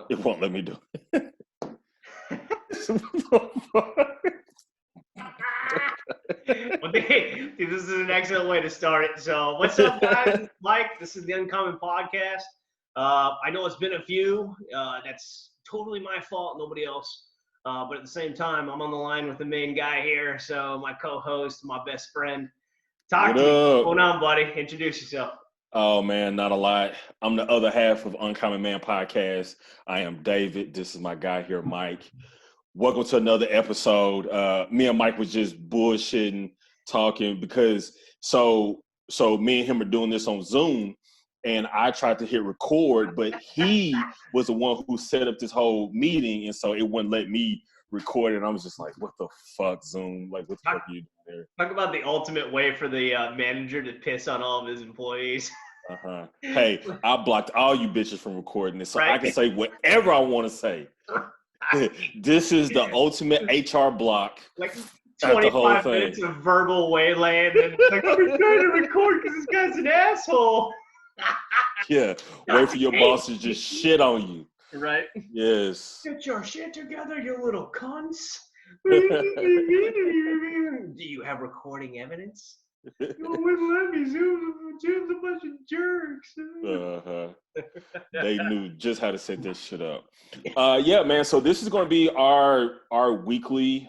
It won't let me do it. Well, dude, this is an excellent way to start it. So, what's up, guys? This is Mike. This is the Uncommon Podcast. I know it's been a few. That's totally my fault, nobody else. But at the same time, I'm on the line with the main guy here. So, my co-host, my best friend. Talk to me. What's going on, buddy? Introduce yourself. Oh, man, not a lot. I'm the other half of Uncommon Man Podcast. I am David. This is my guy here, Mike. Welcome to another episode. Me and Mike was just bullshitting, talking because so me and him are doing this on Zoom, and I tried to hit record, but he was the one who set up this whole meeting, and so it wouldn't let me record it. And I was just like, what the fuck, Zoom? Like, what the fuck are you doing there? Talk about the ultimate way for the manager to piss on all of his employees. Hey, I blocked all you bitches from recording this, so right? I can say whatever I want to say. This is the ultimate HR block. Like 25 minutes of verbal waylaying, and like, I'm trying to record because this guy's an asshole. Yeah, wait for your boss to just shit on you. Right? Yes. Get your shit together, you little cunts. Do you have recording evidence? You wouldn't let me. Zoom's a bunch of jerks. They knew just how to set this shit up. Yeah, man. So this is going to be our weekly.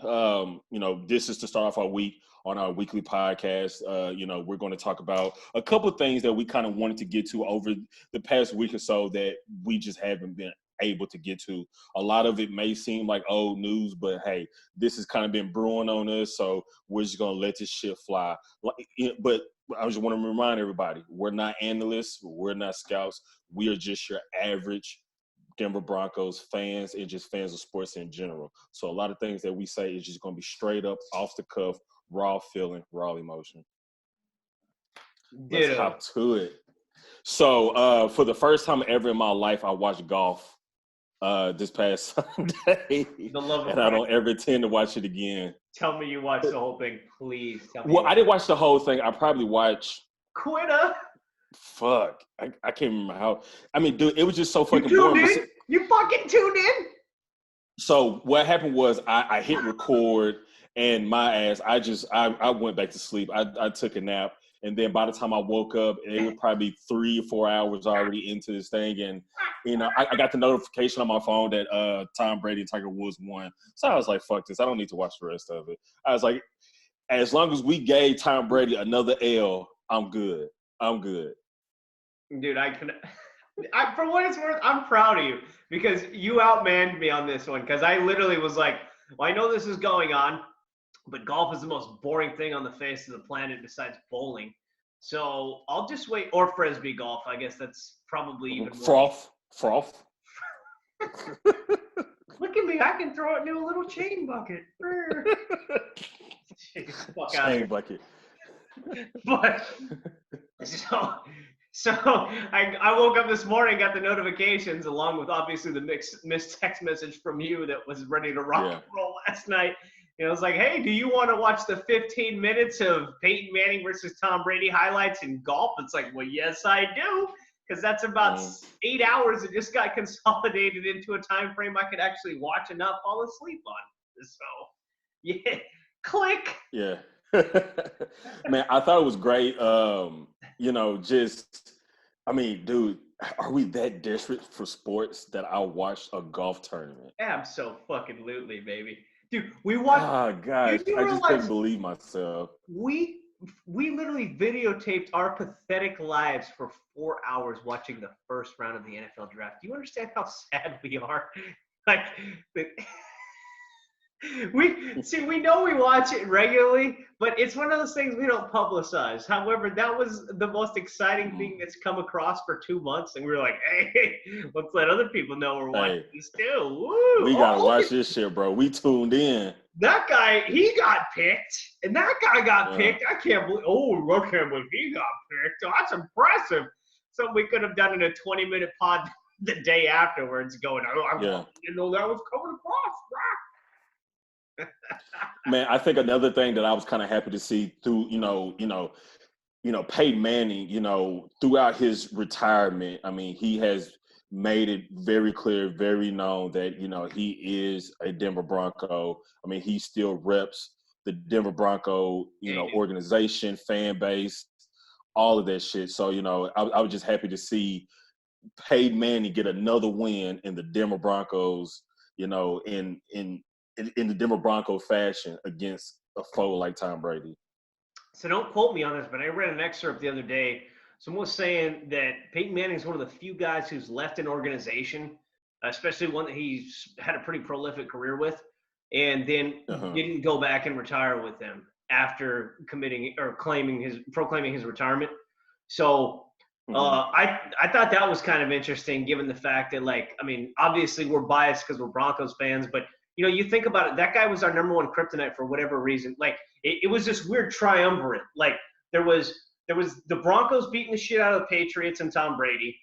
This is to start off our week on our weekly podcast. We're going to talk about a couple of things that we kind of wanted to get to over the past week or so that we just haven't been able to get to. A lot of it may seem like old news, but hey, this has kind of been brewing on us, so we're just gonna let this shit fly. But I just want to remind everybody, we're not analysts, we're not scouts, we are just your average Denver Broncos fans and just fans of sports in general. So a lot of things that we say is just gonna be straight up, off the cuff, raw feeling, raw emotion. Let's hop to it. So for the first time ever in my life, I watched golf this past Sunday, and I don't ever intend to watch it again. Tell me you watched the whole thing, please. Tell me. Well, I didn't watch the whole thing. I probably watched. Quitter. Fuck, I can't remember how. I mean, dude, it was just so fucking boring. You fucking tuned in. So what happened was I hit record, and my ass, I went back to sleep. I took a nap. And then by the time I woke up, it was probably 3 or 4 hours already into this thing. And, I got the notification on my phone that Tom Brady and Tiger Woods won. So I was like, fuck this. I don't need to watch the rest of it. I was like, as long as we gave Tom Brady another L, I'm good. Dude, for what it's worth, I'm proud of you because you outmanned me on this one. Because I literally was like, well, I know this is going on, but golf is the most boring thing on the face of the planet besides bowling. So I'll just wait. Or Frisbee golf. I guess that's probably even more. Froth. Look at me. I can throw it into a little chain bucket. Chain bucket. But so I woke up this morning, got the notifications along with obviously the missed text message from you that was ready to rock and roll last night. And I was like, hey, do you want to watch the 15 minutes of Peyton Manning versus Tom Brady highlights in golf? It's like, well, yes, I do. Because that's about 8 hours that just got consolidated into a time frame I could actually watch and not fall asleep on. So, yeah, click. Yeah. Man, I thought it was great. Dude, are we that desperate for sports that I watched a golf tournament? Abso-fucking-lutely, baby. Dude, we watched. Oh gosh, I just couldn't believe myself. We literally videotaped our pathetic lives for 4 hours watching the first round of the NFL draft. Do you understand how sad we are? Like, we know we watch it regularly, but it's one of those things we don't publicize. However, that was the most exciting thing that's come across for 2 months, and we were like, hey, let's let other people know we're watching this too. Woo! We gotta watch this shit, bro. We tuned in. That guy, he got picked, and that guy got picked. I can't believe he got picked. Oh, that's impressive. So we could have done in a 20-minute pod the day afterwards going, I didn't know that was coming across, bro. Man, I think another thing that I was kind of happy to see through, Peyton Manning, throughout his retirement, I mean, he has made it very clear, very known that, he is a Denver Bronco. I mean, he still reps the Denver Bronco, organization, fan base, all of that shit. So, I was just happy to see Peyton Manning get another win in the Denver Broncos, in the Denver Bronco fashion against a foe like Tom Brady. So don't quote me on this, but I read an excerpt the other day. Someone was saying that Peyton Manning is one of the few guys who's left an organization, especially one that he's had a pretty prolific career with, and then didn't go back and retire with them after committing or proclaiming his retirement. So I thought that was kind of interesting, given the fact that, obviously we're biased because we're Broncos fans, but you think about it, that guy was our number one kryptonite for whatever reason. It was this weird triumvirate. There was the Broncos beating the shit out of the Patriots and Tom Brady.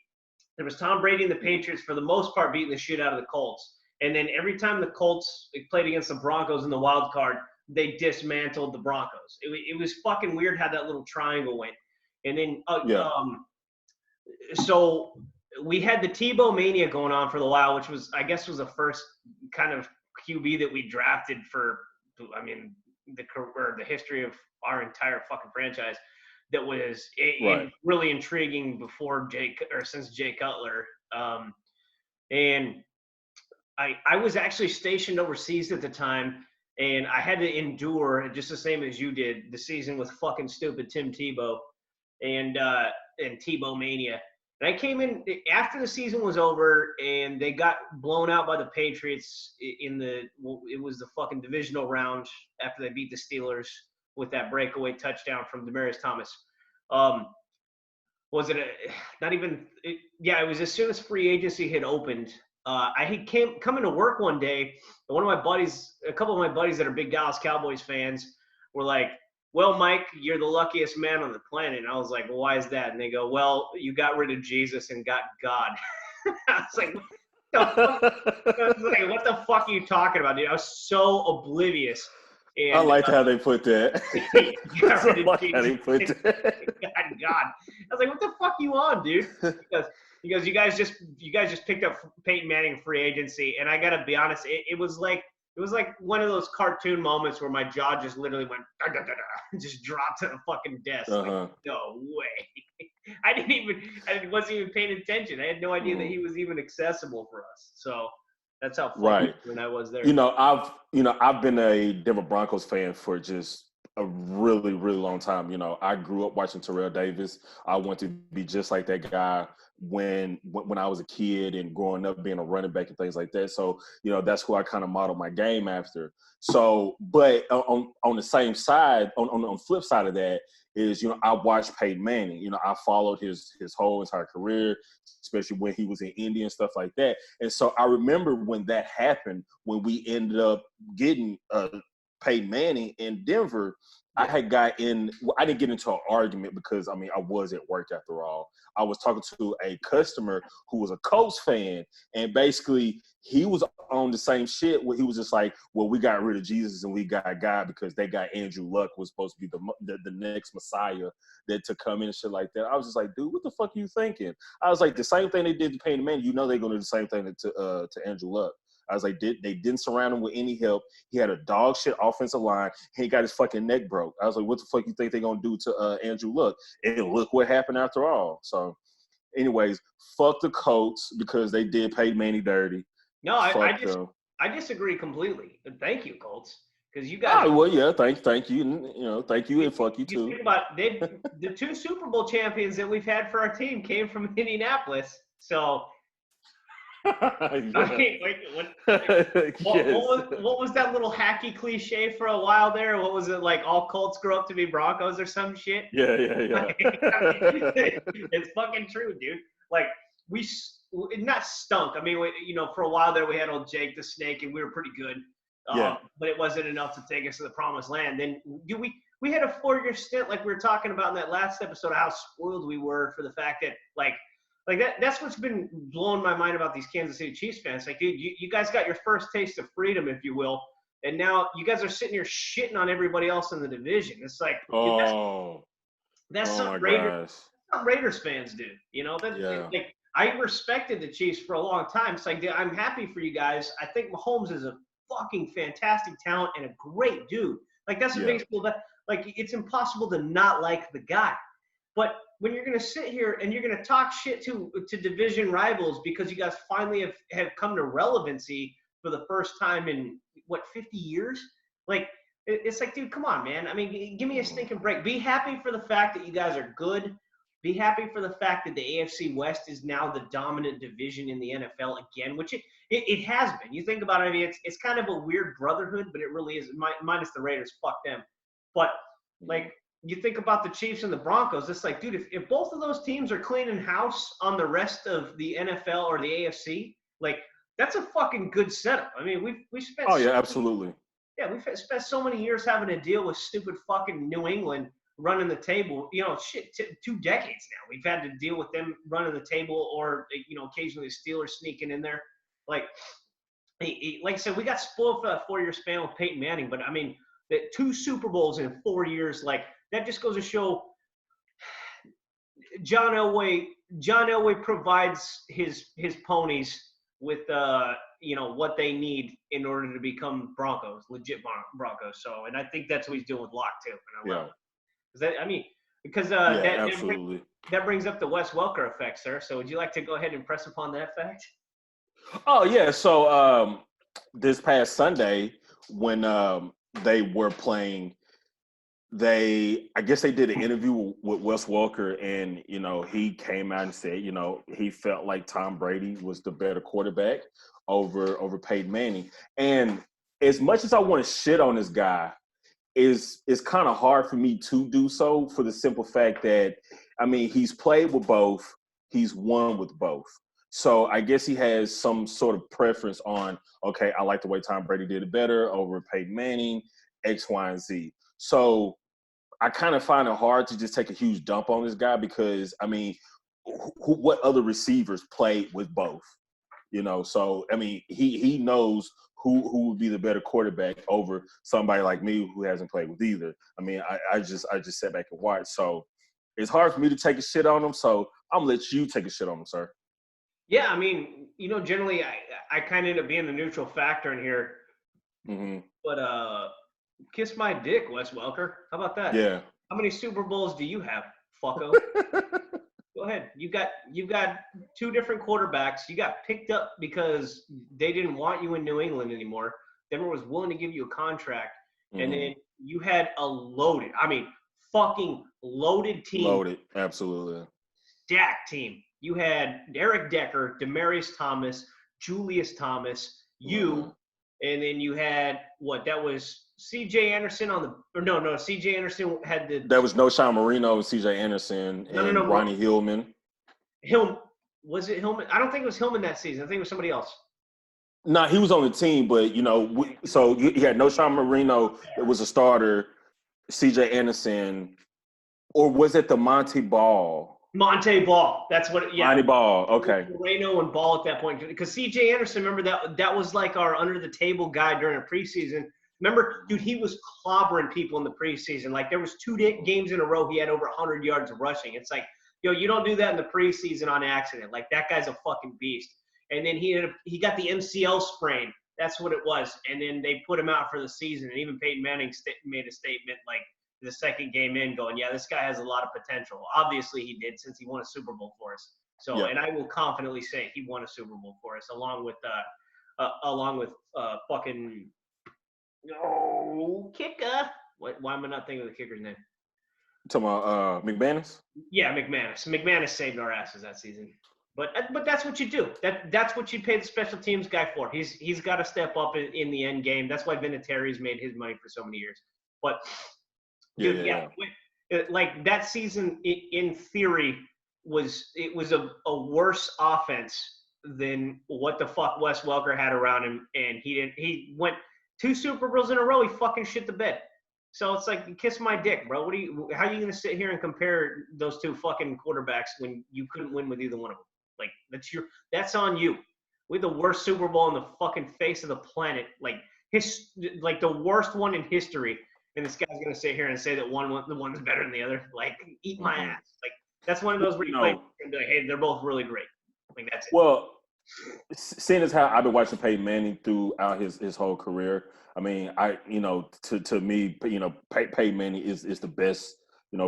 There was Tom Brady and the Patriots, for the most part, beating the shit out of the Colts. And then every time the Colts played against the Broncos in the wild card, they dismantled the Broncos. It was fucking weird how that little triangle went. And then so we had the Tebow mania going on for a while, which was, I guess, was the first kind of QB that we drafted for, the history of our entire fucking franchise. That was really intriguing since Jay Cutler. And I was actually stationed overseas at the time, and I had to endure, just the same as you did, the season with fucking stupid Tim Tebow and Tebow mania. And I came in after the season was over, and they got blown out by the Patriots it was the fucking divisional round after they beat the Steelers with that breakaway touchdown from Demaryius Thomas. It was as soon as free agency had opened. I had come into work one day, and a couple of my buddies that are big Dallas Cowboys fans were like, "Well, Mike, you're the luckiest man on the planet." And I was like, "Well, why is that?" And they go, "Well, you got rid of Jesus and got God." I was like, what the fuck are you talking about, dude? I was so oblivious. And, I liked how they put that. I like how they put that. God. I was like, what the fuck you on, dude? Because you guys just picked up Peyton Manning free agency, and I gotta be honest, it was like one of those cartoon moments where my jaw just literally went just dropped to the fucking desk. Like, no way. I wasn't even paying attention. I had no idea that he was even accessible for us. So that's how funny when I was there. I've been a Denver Broncos fan for just a really, really long time. I grew up watching Terrell Davis. I want to be just like that guy when I was a kid and growing up being a running back and things like that. So, that's who I kind of modeled my game after. So, but on the same side, on the flip side of that is, I watched Peyton Manning. I followed his whole entire career, especially when he was in India and stuff like that. And so I remember when that happened, when we ended up getting Peyton Manning in Denver, I didn't get into an argument because, I was at work after all. I was talking to a customer who was a Colts fan, and basically he was on the same shit where he was just like, well, we got rid of Jesus and we got God because they got Andrew Luck was supposed to be the next Messiah that to come in and shit like that. I was just like, dude, what the fuck are you thinking? I was like, the same thing they did to Peyton Manning, they're going to do the same thing to Andrew Luck. I was like, they didn't surround him with any help. He had a dog shit offensive line. He got his fucking neck broke. I was like, what the fuck you think they're going to do to Andrew Luck? And look what happened after all. So, anyways, fuck the Colts because they did Peyton Manning dirty. No, I disagree completely. Thank you, Colts. Because you guys. Oh, well, yeah, thank you. Thank you and fuck you too. Think about the two Super Bowl champions that we've had for our team came from Indianapolis. So. What was that little hacky cliche for a while there? What was it, like, all Colts grow up to be Broncos or some shit? Yeah. It's fucking true, dude. Like, we not stunk. For a while there we had old Jake the Snake and we were pretty good. But it wasn't enough to take us to the promised land. Then we had a 4-year stint, like we were talking about in that last episode, of how spoiled we were for the fact that, that's what's been blowing my mind about these Kansas City Chiefs fans. Like, dude, you guys got your first taste of freedom, if you will, and now you guys are sitting here shitting on everybody else in the division. It's like, that's some Raiders fans do. I respected the Chiefs for a long time. It's like, I'm happy for you guys. I think Mahomes is a fucking fantastic talent and a great dude. Like, that's what makes people that, like, it's impossible to not like the guy. But when you're going to sit here and you're going to talk shit to division rivals because you guys finally have come to relevancy for the first time in, 50 years? Like, it's like, dude, come on, man. I mean, give me a stinking break. Be happy for the fact that you guys are good. Be happy for the fact that the AFC West is now the dominant division in the NFL again, which it has been. You think about it, I mean, it's kind of a weird brotherhood, but it really is, minus the Raiders. Fuck them. But, like, you think about the Chiefs and the Broncos, it's like, dude, if both of those teams are cleaning house on the rest of the NFL or the AFC, like, that's a fucking good setup. I mean, we've spent. Oh yeah, absolutely. Yeah, we've spent so many years having to deal with stupid fucking New England running the table. You know, shit, 2 decades now. We've had to deal with them running the table, or occasionally the Steelers sneaking in there. Like I said, we got spoiled for that 4-year span with Peyton Manning. But I mean, the 2 Super Bowls in 4 years, like, that just goes to show John Elway provides his ponies with what they need in order to become legit Broncos. So, and I think that's what he's doing with Locke too. And I love it. Because absolutely. That brings up the Wes Welker effect, sir. So would you like to go ahead and press upon that fact? Oh yeah. So this past Sunday when they were playing, I guess they did an interview with Wes Welker, and he came out and said he felt like Tom Brady was the better quarterback over Peyton Manning. And as much as I want to shit on this guy, it's kind of hard for me to do so, for the simple fact that, I mean, he's played with both, he's won with both. So I guess he has some sort of preference on, okay, I like the way Tom Brady did it better over Peyton Manning, X, Y, and Z. So I kind of find it hard to just take a huge dump on this guy, because, I mean, what other receivers played with both? So, I mean, he knows who would be the better quarterback over somebody like me who hasn't played with either. I mean, I just sat back and watched. So it's hard for me to take a shit on him. So I'm going to let you take a shit on him, sir. Yeah, I mean, generally I kind of end up being the neutral factor in here. Mm-hmm. But kiss my dick, Wes Welker. How about that? Yeah. How many Super Bowls do you have, fucko? Go ahead. You've got 2 different quarterbacks. You got picked up because they didn't want you in New England anymore. Denver was willing to give you a contract. Mm-hmm. And then you had a fucking loaded team. Loaded, absolutely. Stacked team. You had Eric Decker, Demaryius Thomas, Julius Thomas, and then you had that was C.J. Anderson C.J. Anderson had the. That was Noshawn Marino, C.J. Anderson, and Ronnie Hillman. Was it Hillman? I don't think it was Hillman that season. I think it was somebody else. No, he was on the team, but so you had Noshawn Marino. It was a starter. C.J. Anderson, or was it the Monte Ball? Monte Ball. That's what. Yeah. Monte Ball. Okay. Moreno and Ball at that point, because C.J. Anderson, remember that was like our under the table guy during a preseason. Remember, dude, he was clobbering people in the preseason. Like, there was 2 games in a row he had over 100 yards of rushing. It's like, you don't do that in the preseason on accident. Like, that guy's a fucking beast. And then he got the MCL sprain. That's what it was. And then they put him out for the season. And even Peyton Manning made a statement like the second game in, going, yeah, this guy has a lot of potential. Obviously he did, since he won a Super Bowl for us. So, And I will confidently say he won a Super Bowl for us, along with fucking kicker. Why am I not thinking of the kicker's name? Talking about McManus? Yeah, McManus. McManus saved our asses that season. But that's what you do. That's what you pay the special teams guy for. He's got to step up in the end game. That's why Vinatieri's made his money for so many years. But dude, like that season, in theory, was a worse offense than what the fuck Wes Welker had around him, and he went 2 Super Bowls in a row. He fucking shit the bed. So it's like, kiss my dick, bro. How are you gonna sit here and compare those 2 fucking quarterbacks when you couldn't win with either one of them? Like, that's on you. We had the worst Super Bowl in the fucking face of the planet, like the worst one in history. And this guy's gonna sit here and say that the one's better than the other. Like, eat my ass. Like, that's one of those where you play and be like, hey, they're both really great. Like that's it. Well, seeing as how I've been watching Peyton Manning throughout his whole career, I mean, to me, Peyton Manning is the best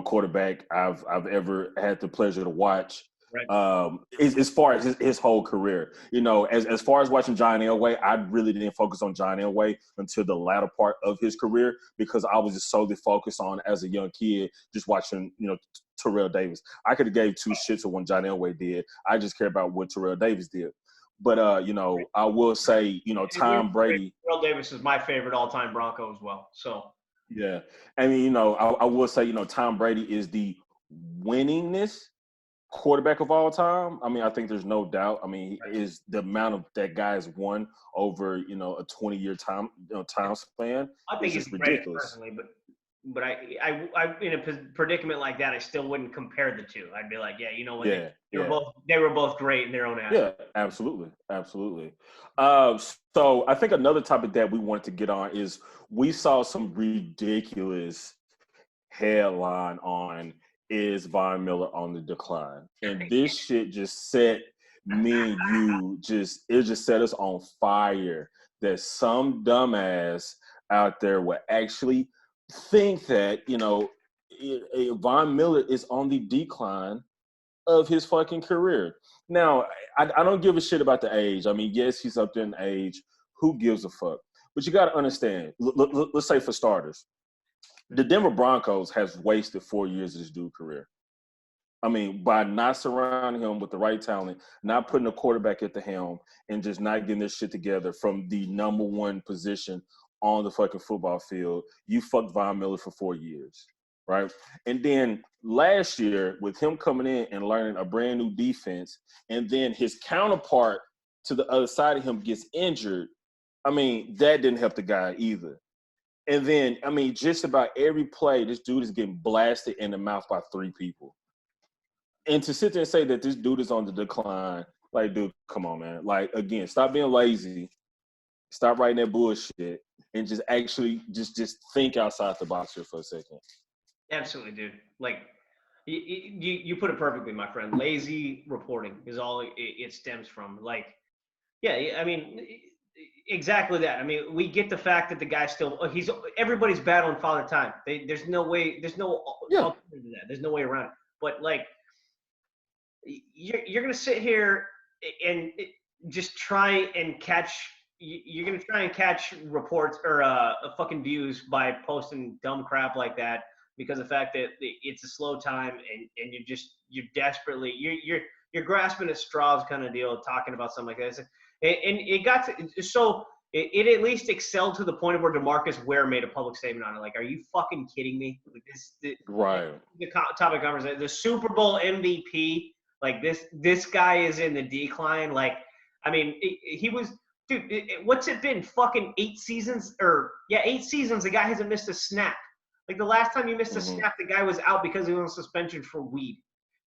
quarterback I've ever had the pleasure to watch. Right. As far as his whole career, as far as watching John Elway, I really didn't focus on John Elway until the latter part of his career because I was just solely focused on as a young kid just watching Terrell Davis. I could have gave two shits of what John Elway did. I just care about what Terrell Davis did. But I will say, Tom Brady. Terrell Davis is my favorite all-time Bronco as well. So Yeah, I mean, I will say, Tom Brady is the winningest quarterback of all time. I mean, I think there's no doubt. I mean, is the amount of that guy has won over a 20-year time span. I think is he's just the greatest ridiculous. personally, but I in a predicament like that, I still wouldn't compare the two. I'd be like, yeah, you know what? They were both great in their own aspect. Yeah, absolutely. So I think another topic that we wanted to get on is we saw some ridiculous headline on is Von Miller on the decline, and this shit just set me and you just set us on fire that some dumbass out there would actually think that Von Miller is on the decline of his fucking career. Now, I don't give a shit about the age. I mean, yes, he's up there in age. Who gives a fuck? But you got to understand. Let's say for starters, the Denver Broncos has wasted 4 years of this dude's career. I mean, by not surrounding him with the right talent, not putting a quarterback at the helm, and just not getting this shit together from the number one position on the fucking football field, you fucked Von Miller for 4 years, right? And then last year, with him coming in and learning a brand new defense, and then his counterpart to the other side of him gets injured, I mean, that didn't help the guy either. And then, I mean, just about every play, this dude is getting blasted in the mouth by 3 people. And to sit there and say that this dude is on the decline, like, dude, come on, man. Like, again, stop being lazy. Stop writing that bullshit. And just actually just think outside the box here for a second. Absolutely, dude. Like, you put it perfectly, my friend. Lazy reporting is all it stems from. Like, yeah, I mean, exactly that. I mean, we get the fact that the guy everybody's battling Father Time. There's no way, there's no alternative to that. There's no way around it. But like, you're gonna sit here and just try and catch. You're gonna try and catch reports or fucking views by posting dumb crap like that because of the fact that it's a slow time and you're desperately you're grasping at straws kind of deal talking about something like this. And it got to, so it at least excelled to the point of where DeMarcus Ware made a public statement on it. Like, are you fucking kidding me? Like Right. The topic of conversation, the Super Bowl MVP. Like this guy is in the decline. Like, I mean, he was, dude. What's it been? Fucking 8 seasons, 8 seasons. The guy hasn't missed a snap. Like the last time you missed a snap, the guy was out because he was on suspension for weed.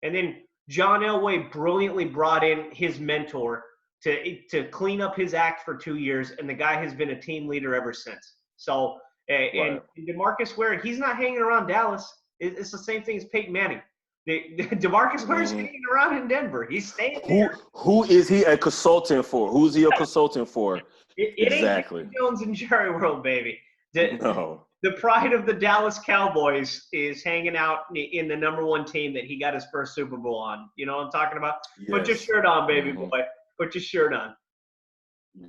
And then John Elway brilliantly brought in his mentor to clean up his act for 2 years, and the guy has been a team leader ever since. So, and DeMarcus Ware, he's not hanging around Dallas. It's the same thing as Peyton Manning. DeMarcus Ware's hanging around in Denver. He's staying there. Who is he a consultant for? Who's he a consultant for? Exactly. It ain't Jones and Jerry World, baby. No. The pride of the Dallas Cowboys is hanging out in the number one team that he got his first Super Bowl on. You know what I'm talking about? Yes. Put your shirt on, baby boy. Put your shirt on.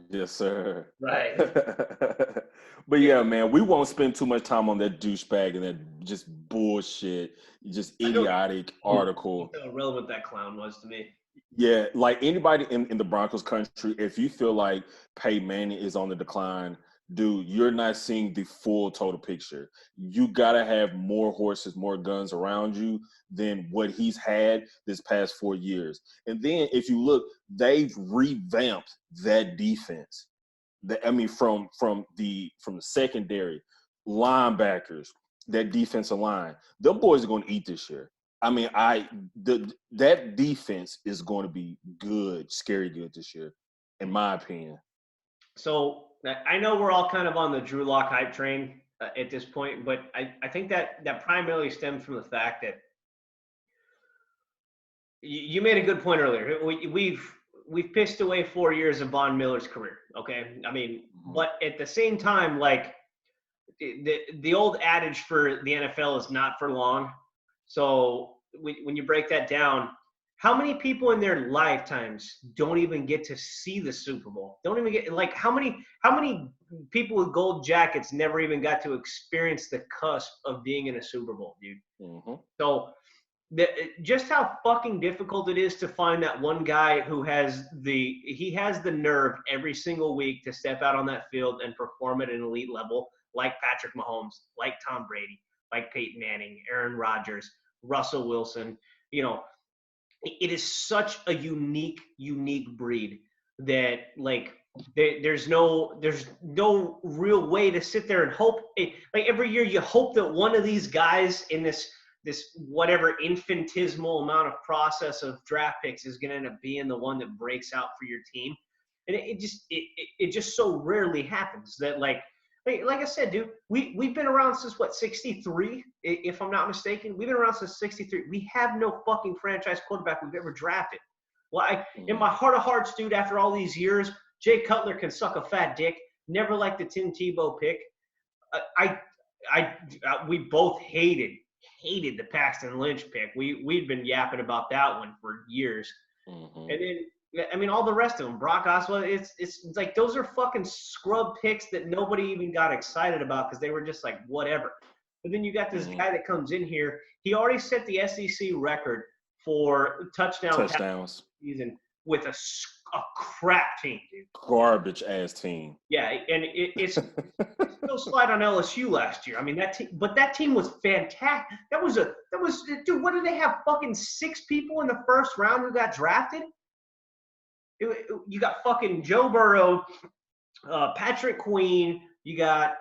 Yes, sir. Right. But yeah, man, we won't spend too much time on that douchebag and that just bullshit, just idiotic article. How irrelevant that clown was to me. Yeah, like anybody in the Broncos country, if you feel like Peyton Manning is on the decline, dude, you're not seeing the full total picture. You got to have more horses, more guns around you than what he's had this past 4 years. And then if you look, they've revamped that defense. From the secondary, linebackers, that defensive line, them boys are going to eat this year. I mean, that defense is going to be good, scary good this year, in my opinion. So I know we're all kind of on the Drew Lock hype train at this point, but I think that primarily stems from the fact that You made a good point earlier. We've pissed away 4 years of Von Miller's career. Okay, I mean, but at the same time, like the old adage for the NFL is not for long. So when you break that down, how many people in their lifetimes don't even get to see the Super Bowl? Don't even get like how many people with gold jackets never even got to experience the cusp of being in a Super Bowl, dude? Mm-hmm. So just how fucking difficult it is to find that one guy who has the nerve every single week to step out on that field and perform at an elite level, like Patrick Mahomes, like Tom Brady, like Peyton Manning, Aaron Rodgers, Russell Wilson. You know, it is such a unique breed that like there's no real way to sit there and hope. Like every year you hope that one of these guys in this whatever infinitesimal amount of process of draft picks is going to end up being the one that breaks out for your team. And it just so rarely happens that like I said, dude, we've been around since what, 63, if I'm not mistaken. We've been around since 63. We have no fucking franchise quarterback we've ever drafted. Well, in my heart of hearts, dude, after all these years, Jay Cutler can suck a fat dick. Never liked the Tim Tebow pick. We both hated the Paxton Lynch pick. We'd been yapping about that one for years. Mm-hmm. And then, I mean, all the rest of them, Brock Osweiler, it's like those are fucking scrub picks that nobody even got excited about because they were just like, whatever. But then you got this guy that comes in here. He already set the SEC record for touchdowns season with a crap team, dude. Garbage ass team. Yeah, and it's still slide on LSU last year. I mean that team was fantastic. That was dude. What did they have? Fucking 6 people in the first round who got drafted. You got fucking Joe Burrow, Patrick Queen. You got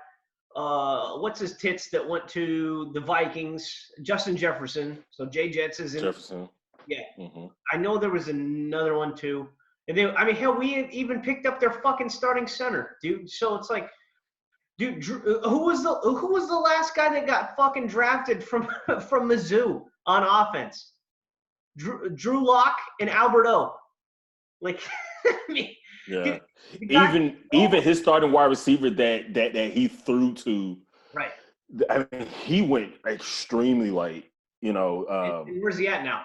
what's his tits that went to the Vikings? Justin Jefferson. So Jay Jets is in. Jefferson. Yeah. Mm-hmm. I know there was another one too. And then, I mean, hell, we even picked up their fucking starting center, dude. So it's like, dude, who was the last guy that got fucking drafted from Mizzou on offense? Drew Lock and Albert O. Like, I mean, yeah. Even his starting wide receiver that he threw to, right? I mean, he went extremely late. You know, and where's he at now?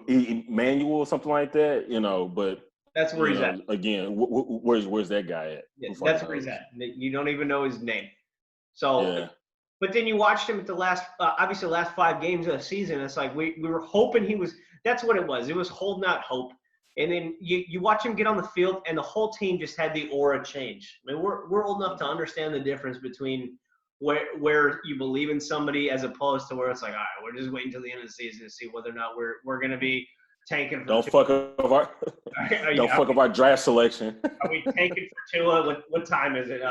Emmanuel or something like that. You know, but that's where he's at. Again, where's that guy at? Yeah, that's where he's at. You don't even know his name. So. Yeah. But then you watched him at the last 5 games of the season. It's like we were hoping he was. That's what it was. It was holding out hope. And then you watch him get on the field, and the whole team just had the aura change. I mean, we're old enough to understand the difference between where you believe in somebody as opposed to where it's like, all right, we're just waiting till the end of the season to see whether or not we're going to be tanking. Don't fuck up our draft selection. Are we tanking for Tua? What time is it?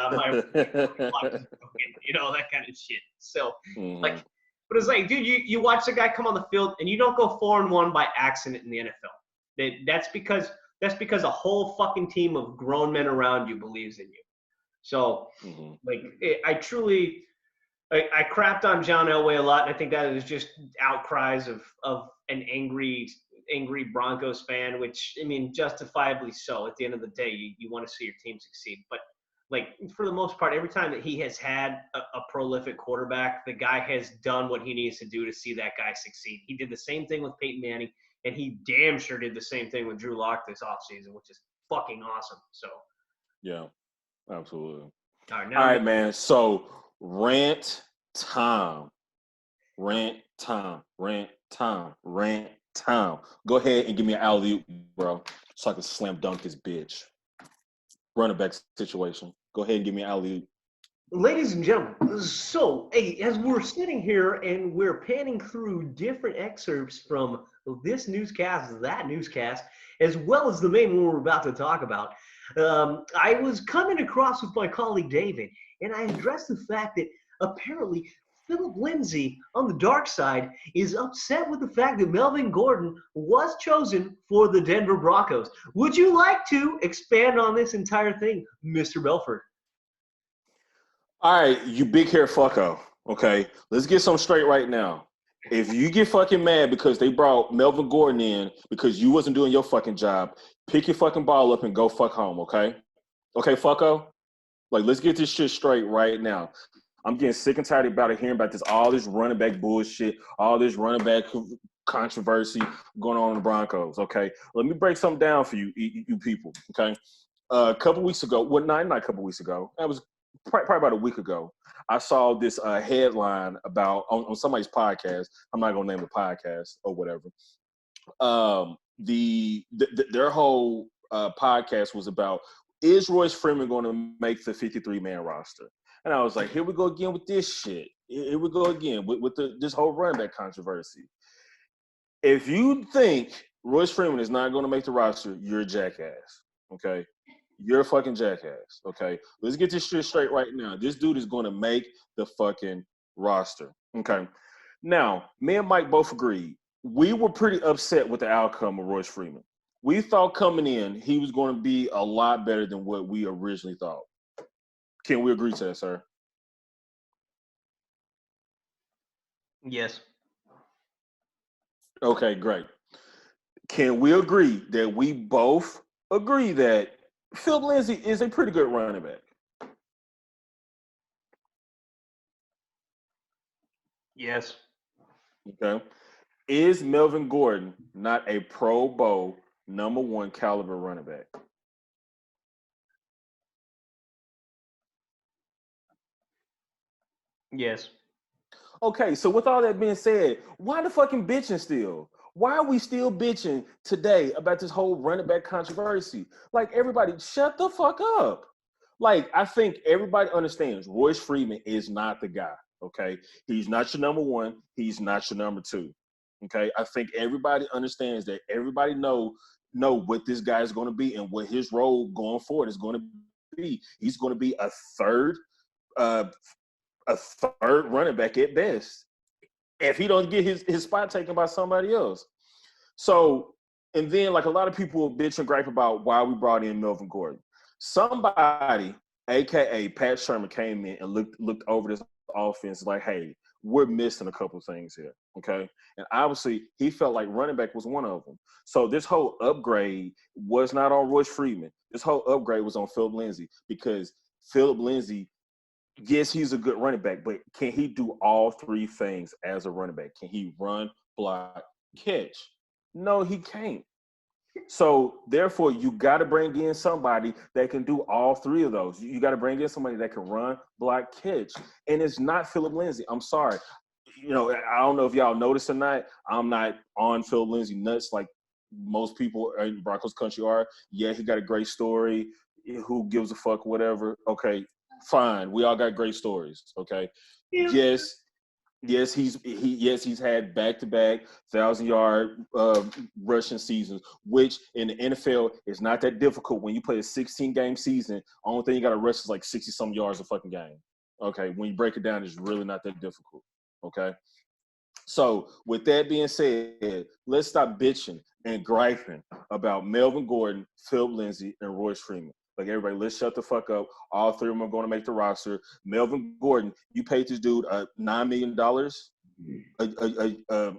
You know, that kind of shit. So, like, but it's like, dude, you watch the guy come on the field, and you don't go 4-1 by accident in the NFL. That's because a whole fucking team of grown men around you believes in you. So, like, I crapped on John Elway a lot, and I think that is just outcries of an angry Broncos fan, which, I mean, justifiably so. At the end of the day, you want to see your team succeed. But, like, for the most part, every time that he has had a prolific quarterback, the guy has done what he needs to do to see that guy succeed. He did the same thing with Peyton Manning. And he damn sure did the same thing with Drew Lock this offseason, which is fucking awesome. So, yeah, absolutely. All right, man. So, rant time. Go ahead and give me an alley-oop, bro, so I can slam dunk this bitch. Running back situation. Go ahead and give me an alley-oop. Ladies and gentlemen, so as we're sitting here and we're panning through different excerpts from this newscast, that newscast, as well as the main one we're about to talk about, I was coming across with my colleague David, and I addressed the fact that apparently Philip Lindsay on the dark side is upset with the fact that Melvin Gordon was chosen for the Denver Broncos. Would you like to expand on this entire thing, Mr. Belford? All right, you big hair fucko. Okay, let's get some straight right now. If you get fucking mad because they brought Melvin Gordon in because you wasn't doing your fucking job, pick your fucking ball up and go fuck home, okay? Okay, fucko? Like, let's get this shit straight right now. I'm getting sick and tired about it, hearing about all this running back bullshit, all this running back controversy going on in the Broncos, okay? Let me break something down for you people, okay? A couple weeks ago, well, not a couple weeks ago, that was probably about a week ago, I saw this headline about on somebody's podcast. I'm not gonna name the podcast or whatever. Their whole podcast was about, is Royce Freeman going to make the 53-man roster? And I was like, here we go again with this shit. Here we go again with this whole running back controversy. If you think Royce Freeman is not going to make the roster, you're a jackass. Okay. You're a fucking jackass, okay? Let's get this shit straight right now. This dude is going to make the fucking roster, okay? Now, me and Mike both agreed. We were pretty upset with the outcome of Royce Freeman. We thought coming in, he was going to be a lot better than what we originally thought. Can we agree to that, sir? Yes. Okay, great. Can we agree that we both agree that Phil Lindsay is a pretty good running back? Yes. Okay. Is Melvin Gordon not a Pro Bowl #1 caliber running back? Yes. Okay, so with all that being said, why the fucking bitching still? Why are we still bitching today about this whole running back controversy? Like, everybody, shut the fuck up. Like, I think everybody understands Royce Freeman is not the guy, okay? He's not your #1. He's not your #2, okay? I think everybody understands that. Everybody know what this guy is going to be and what his role going forward is going to be. He's going to be uh, a third running back at best if he don't get his spot taken by somebody else. So, and then like a lot of people bitch and gripe about why we brought in Melvin Gordon. Somebody, aka Pat Sherman, came in and looked over this offense like, hey, we're missing a couple things here, okay? And obviously, he felt like running back was one of them. So this whole upgrade was not on Royce Freeman. This whole upgrade was on Philip Lindsay because Philip Lindsay, yes, he's a good running back, but can he do all three things as a running back? Can he run, block, catch? No, he can't. So therefore, you got to bring in somebody that can do all three of those. You got to bring in somebody that can run, block, catch, and it's not Philip Lindsay. I'm sorry. You know, I don't know if y'all noticed or not. I'm not on Philip Lindsay nuts like most people in Broncos country are. Yeah, he got a great story. Who gives a fuck? Whatever. Okay, fine. We all got great stories. Okay. Yeah. Yes, he's had back-to-back 1,000-yard rushing seasons, which in the NFL is not that difficult. When you play a 16-game season, only thing you got to rush is like 60-some yards a fucking game. Okay, when you break it down, it's really not that difficult. Okay, so with that being said, let's stop bitching and griping about Melvin Gordon, Philip Lindsay, and Royce Freeman. Like, everybody, let's shut the fuck up. All three of them are going to make the roster. Melvin Gordon, you paid this dude $9 million, a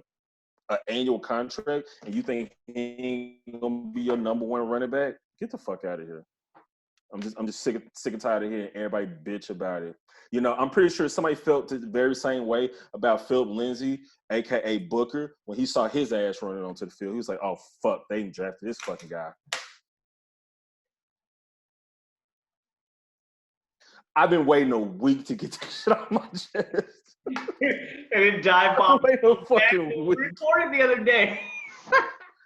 annual contract, and you think he ain't going to be your #1 running back? Get the fuck out of here. I'm just sick and tired of hearing everybody bitch about it. You know, I'm pretty sure somebody felt the very same way about Philip Lindsay, aka Booker, when he saw his ass running onto the field. He was like, "Oh fuck, they drafted this fucking guy." I've been waiting a week to get this shit off my chest. And then dive bomb. We recorded the other day.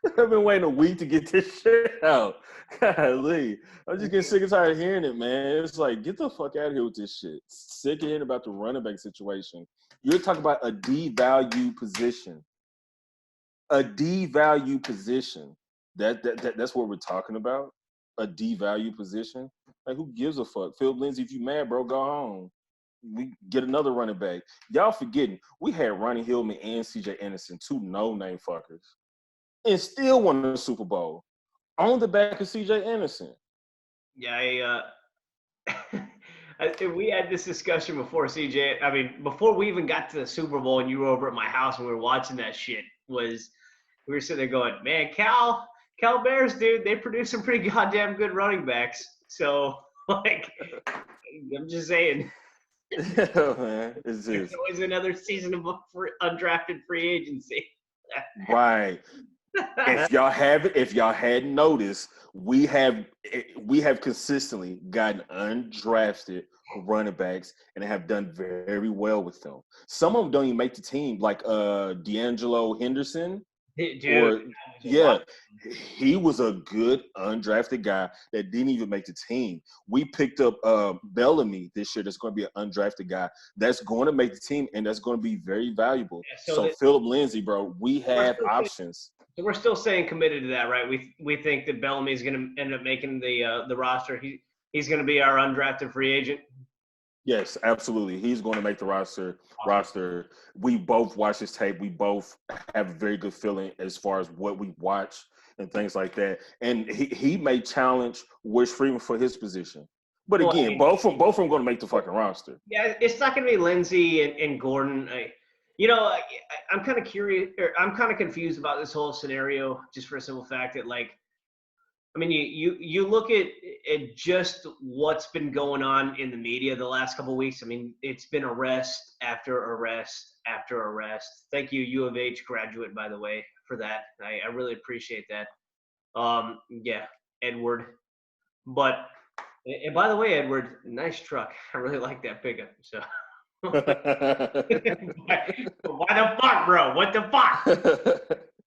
I've been waiting a week to get this shit out. Golly. I'm just getting sick and tired of hearing it, man. It's like, get the fuck out of here with this shit. Sick of hearing about the running back situation. You're talking about a devalued position. A devalued position. That's what we're talking about. A devalued position. Like, who gives a fuck? Phil Lindsay, if you mad, bro, go home. We get another running back. Y'all forgetting, we had Ronnie Hillman and C.J. Anderson, two no-name fuckers, and still won the Super Bowl on the back of C.J. Anderson. Yeah, We had this discussion before, CJ. I mean, before we even got to the Super Bowl and you were over at my house and we were watching that shit, we were sitting there going, man, Cal Bears, dude, they produce some pretty goddamn good running backs. So, like, I'm just saying. Man, it's There's just always another season of undrafted free agency. right. If y'all hadn't noticed, we have consistently gotten undrafted running backs and have done very well with them. Some of them don't even make the team, like D'Angelo Henderson. Dude, Or yeah, he was a good undrafted guy that didn't even make the team. We picked up Bellamy this year. That's going to be an undrafted guy that's going to make the team, and that's going to be very valuable. Yeah, so Philip Lindsay, bro, we have options. So we're still staying committed to that, right? We think that Bellamy is going to end up making the roster. He's going to be our undrafted free agent. Yes, absolutely. He's going to make the roster. We both watch his tape. We both have a very good feeling as far as what we watch and things like that. And he may challenge Wish Freeman for his position. But again, both of them going to make the fucking roster. Yeah, it's not going to be Lindsey and Gordon. I'm kind of curious. I'm kind of confused about this whole scenario, just for a simple fact that, like, I mean, you look at just what's been going on in the media the last couple of weeks. I mean, it's been arrest after arrest after arrest. Thank you, U of H graduate, by the way, for that. I really appreciate that. Yeah, Edward. But, and by the way, Edward, nice truck. I really like that pickup. So. Why the fuck, bro? What the fuck?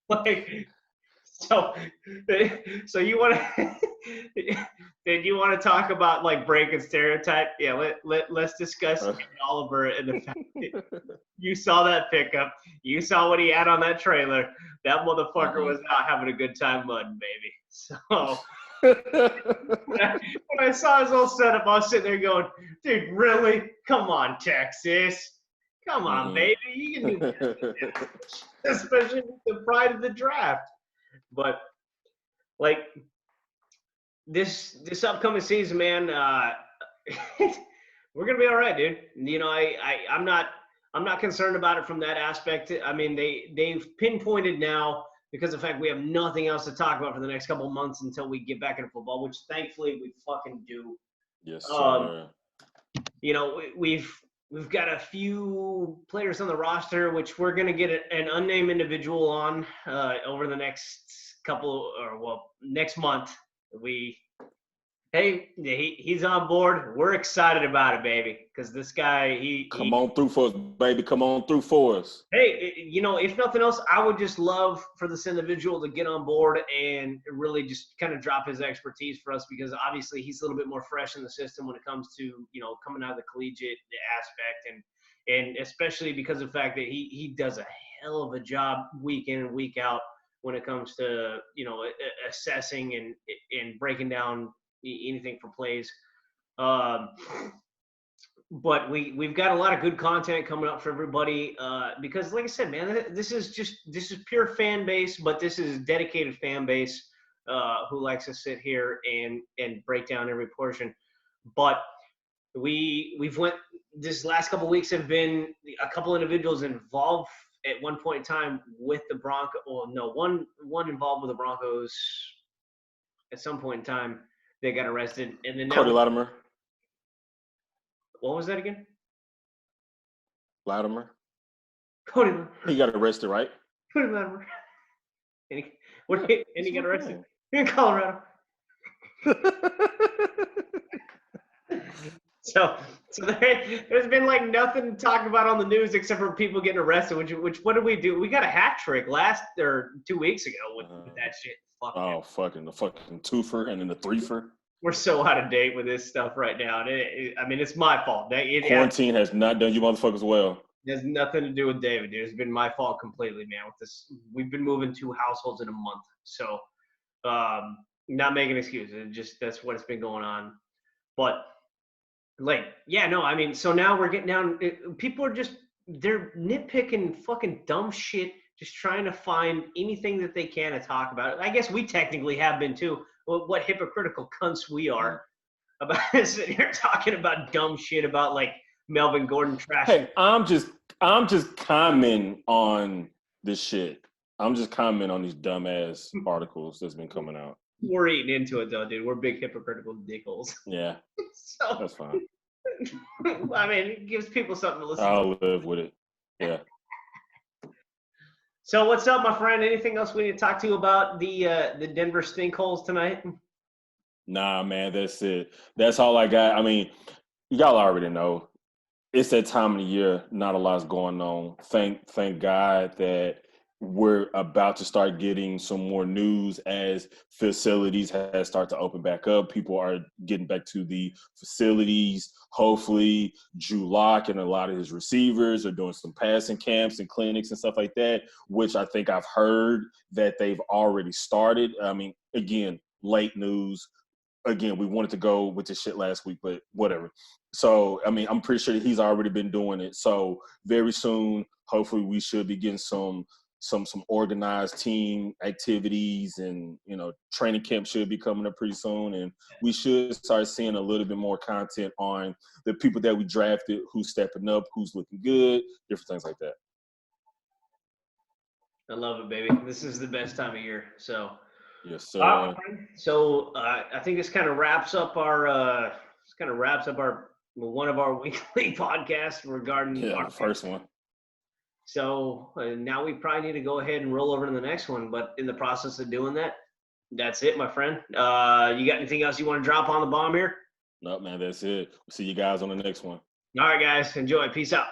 Like, so you want to then you want to talk about, like, breaking stereotype? Yeah, let's discuss Oliver and the fact that you saw that pickup, you saw what he had on that trailer. That motherfucker was not having a good time mudding, baby. So when I saw his whole setup, I was sitting there going, dude, really? Come on, Texas. Come on, baby. You can do that. Especially with the pride of the draft. But, like, this upcoming season, man, we're gonna be all right, dude. You know, I'm not concerned about it from that aspect. I mean, they've pinpointed now, because of the fact we have nothing else to talk about for the next couple of months until we get back into football, which thankfully we fucking do. Yes, sir. You know, we've got a few players on the roster, which we're going to get an unnamed individual on over the next next month. He's on board. We're excited about it, baby, because this guy, come on through for us, baby. Come on through for us. Hey, you know, if nothing else, I would just love for this individual to get on board and really just kind of drop his expertise for us, because obviously he's a little bit more fresh in the system when it comes to, you know, coming out of the collegiate aspect, and especially because of the fact that he does a hell of a job week in and week out when it comes to, you know, assessing and breaking down anything for plays. But we've got a lot of good content coming up for everybody, because, like I said, man, this is pure fan base, but this is dedicated fan base who likes to sit here and break down every portion. But we've went this last couple of weeks have been a couple individuals involved at one point in time with the Broncos. Well, no, one involved with the Broncos at some point in time. They got arrested, and then Cody Latimer. What was that again? Latimer. Cody Latimer. He got arrested, right? Cody Latimer. And he got arrested in Colorado. So there's been, like, nothing to talk about on the news except for people getting arrested. Which what did we do? We got a hat trick 2 weeks ago with that shit. Fucking the fucking twofer and then the threefer. We're so out of date with this stuff right now. I mean, it's my fault. Quarantine has not done you motherfuckers well. It has nothing to do with David, dude. It's been my fault completely, man. With this, we've been moving 2 households in a month, so not making excuses. That's what it's been going on. But, like, yeah, no, I mean, so now we're getting down. People are they're nitpicking fucking dumb shit, just trying to find anything that they can to talk about. I guess we technically have been too. What hypocritical cunts we are. about sitting here talking about dumb shit about like Melvin Gordon trash. Hey, I'm just commenting on this shit. I'm just commenting on these dumbass articles that's been coming out. We're eating into it though, dude. We're big hypocritical dickholes. Yeah, So that's fine. I mean, it gives people something to listen to. I'll live with it. Yeah. So what's up, my friend? Anything else we need to talk to you about the Denver stinkholes tonight? Nah, man, that's it. That's all I got. I mean, y'all already know. It's that time of the year. Not a lot's going on. Thank God that we're about to start getting some more news as facilities have started to open back up. People are getting back to the facilities. Hopefully, Drew Lock and a lot of his receivers are doing some passing camps and clinics and stuff like that, which I think I've heard that they've already started. I mean, again, late news. Again, we wanted to go with this shit last week, but whatever. So, I mean, I'm pretty sure he's already been doing it. So very soon, hopefully we should be getting some organized team activities, and, you know, training camp should be coming up pretty soon. And we should start seeing a little bit more content on the people that we drafted, who's stepping up, who's looking good, different things like that. I love it, baby. This is the best time of year. So Yes, sir. So I think this kind of wraps up our one of our weekly podcasts regarding The first one. So now we probably need to go ahead and roll over to the next one. But in the process of doing that, that's it, my friend. You got anything else you want to drop on the bomb here? No, man, that's it. We'll see you guys on the next one. All right, guys. Enjoy. Peace out.